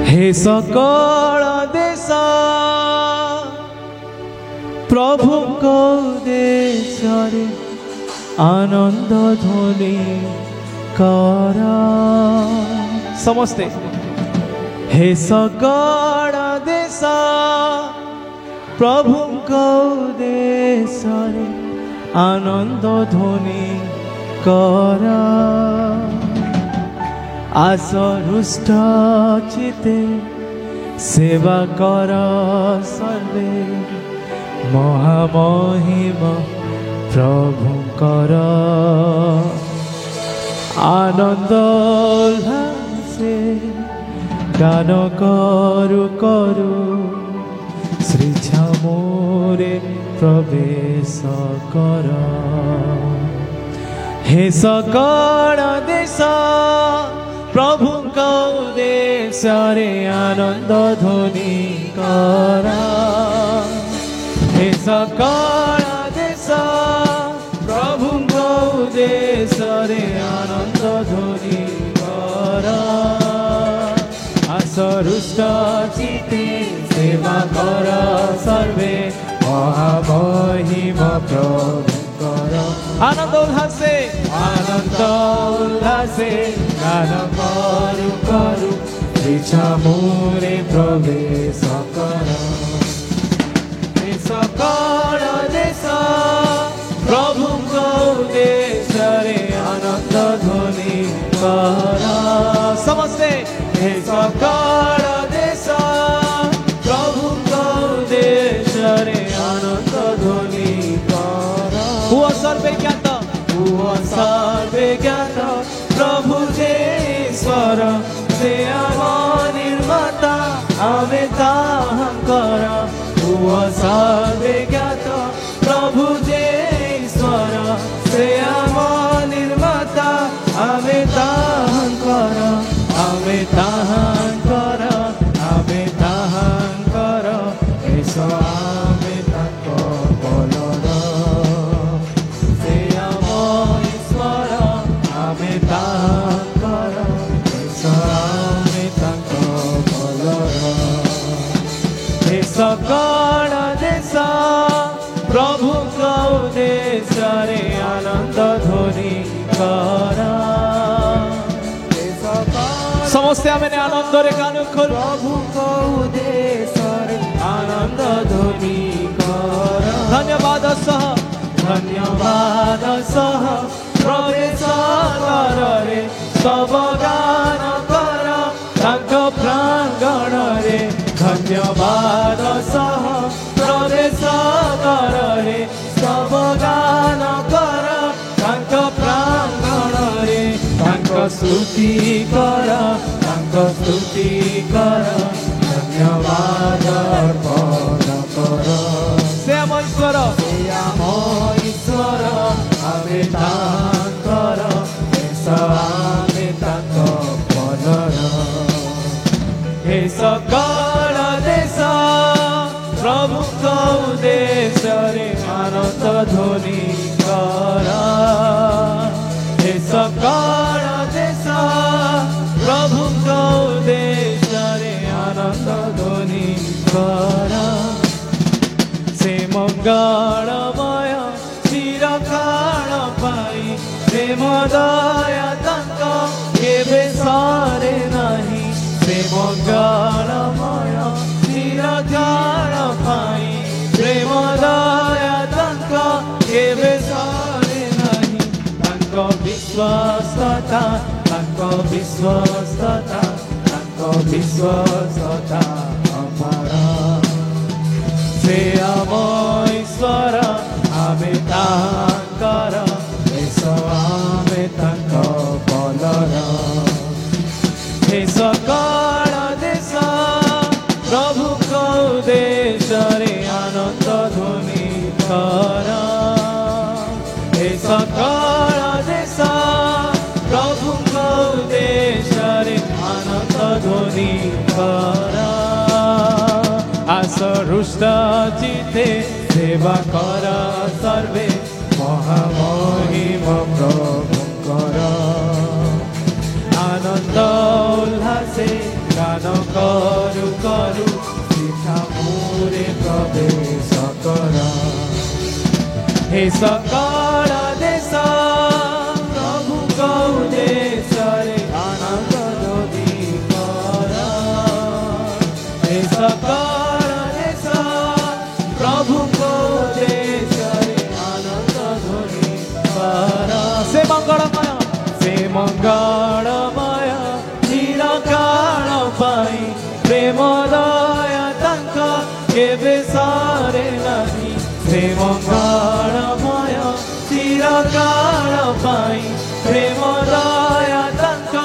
हे सकल देश प्रभु को देश रे आनंद ध्वनि कर समस्ते हे सकल देश प्रभु को देश रे आनंद ध्वनि कर आस रुष्ट चिते सेवा कर सर्वे महामहिम प्रभु कर आनंद उल्लासे गान करु करु श्री छामोरे प्रवेश कर हे सकल देश प्रभु को देश रे आनंद ध्वनि कर हे सकल देश प्रभु को देश रे आनंद ध्वनि कर आस रुष्ट चिते सेवा कर सर्वे महामहिम प्रभु आनंद उल्लासे गान करु करु श्री छामोरे प्रवेश कर हे सकल देश प्रभु को देश रे आनंद ध्वनि कर समस्ते हे सकल देश प्रभु को देश रे आनंद ध्वनि कर हुआ सर्वे ज्ञात प्रभु ईश्वर से आम निर्माता आमे ताहांकर हुआ सर्वे ज्ञात प्रभु ईश्वर से आम निर्माता आमे ताहांकर आमे ताहांकर आमे ताहांकर ऐसा आमे ताको बोलर से आम ईश्वर आमे ताहांकर ऐसा आमे ताको बोलर हे सकल देश प्रभु को देश रे आनंद ध्वनि कर समस्ते आमे आनंद रे गान कर प्रभु को देश रे आनंद ध्वनि कर धन्यवाद सह प्रवेश कर रे सब गान कर तांक प्रांगण रे धन्यवाद सह प्रवेश कर रे सब गान कर तांक प्रांगण रे तांक स्तुति कर धन्यवाद अर्पण कर श्याम ईश्वर आमे तांकर आमे तांक बलर हे सकल देश प्रभु को देश रे आनंद ध्वनि कर हे सकल देश प्रभु को देश रे आनंद ध्वनि कर से मंगलमय चिरकाल पाई प्रेम दया तांक केबे सारे नाही से मंगलमय चिरकाल पाई प्रेम दया तांक केबे सारे नाही तांक विश्वासता अमर से आम ईश्वर आमे ताहांकर आमे तांक बलर हे सकल देश प्रभु को देश रे आनंद ध्वनि कर हे सकल देश प्रभु को देश रे आनंद ध्वनि कर आस रुष्ट चिते सेवा कर सर्वे महामहिम प्रभु कर आनंद उल्लासे गान कर ଏ ସକଳ ଦେଶ ପ୍ରଭୁଙ୍କ ଉଦ୍ଦେଶ୍ୟରେ ଆନନ୍ଦ ଧ୍ୱନି କର। ଏ ସକଳ ଦେଶ ପ୍ରଭୁଙ୍କ ଉଦ୍ଦେଶ୍ୟରେ ଆନନ୍ଦ ଧ୍ୱନି କର। ସେ ମଙ୍ଗଳମୟ, ସେ ମଙ୍ଗଳମୟ ଚିରକାଳ ପାଇଁ ପ୍ରେମ ଦୟା ତାଙ୍କ କେବେ ସରେ ନାହିଁ। ସେ ମଙ୍ଗଳମୟ ଚିରକାଳ ପାଇଁ ପ୍ରେମ ଦୟା ତାଙ୍କ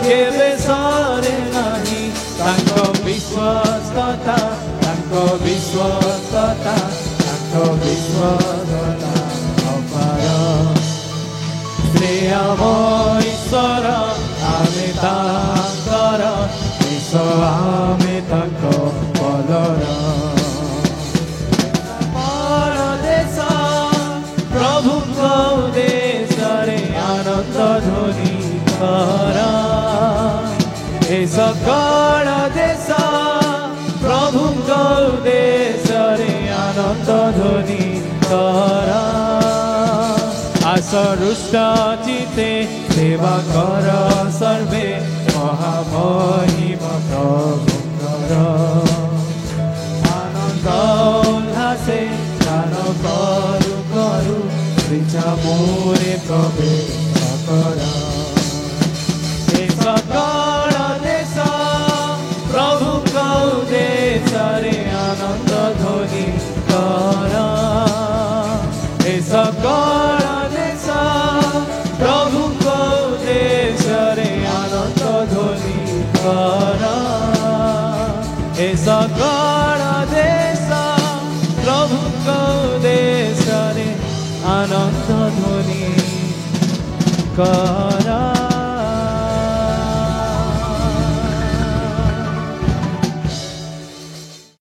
କେବେ ସରେ ନାହିଁ। ତାଙ୍କ ବିଶ୍ୱସ୍ତତା, ତାଙ୍କ ବିଶ୍ୱସ୍ତତା, ତାଙ୍କ ବିଶ୍ୱସ୍ତତା ଅପାର। ସେ ଆମ ଈଶ୍ୱର, ଆମେ ତାଙ୍କର ଈଶ, ଆମେ ତାଙ୍କ ପଦର। ପରଦେଶ ପ୍ରଭୁଙ୍କ ଉଦ୍ଦେଶ୍ୟରେ ଆନନ୍ଦ ଧ୍ୱନି କର। ଏ ସକଳ ଦେଶ ପ୍ରଭୁଙ୍କ ଉଦ୍ଦେଶ୍ୟରେ ଆନନ୍ଦ ଧ୍ୱନି କର। ଆସ ରୁଷ୍ଟ ଚିତ୍ତେ ସେବା କର ସର୍ବେ ମହାମହିମ ପ୍ରଭୁଙ୍କର। ଆନନ୍ଦ ଉଲ୍ଲାସେ ଗାନ କରୁ କରୁ ଇଚ୍ଛା ମୋରେ ପ୍ରବେଶ କର। ଏ ସକଳ ଦେଶ ପ୍ରଭୁଙ୍କ ଉଦ୍ଦେଶ୍ୟରେ ଆନନ୍ଦ ଧ୍ୱନି କର। ଏ ସକଳ ଦେଶ ପ୍ରଭୁଙ୍କ ଉଦ୍ଦେଶ୍ୟରେ ଆନନ୍ଦ ଧ୍ୱନି କର। ଏ ସକଳ ଦେଶ ପ୍ରଭୁଙ୍କ ଉଦ୍ଦେଶ୍ୟରେ ଆନନ୍ଦ ଧ୍ୱନି କର।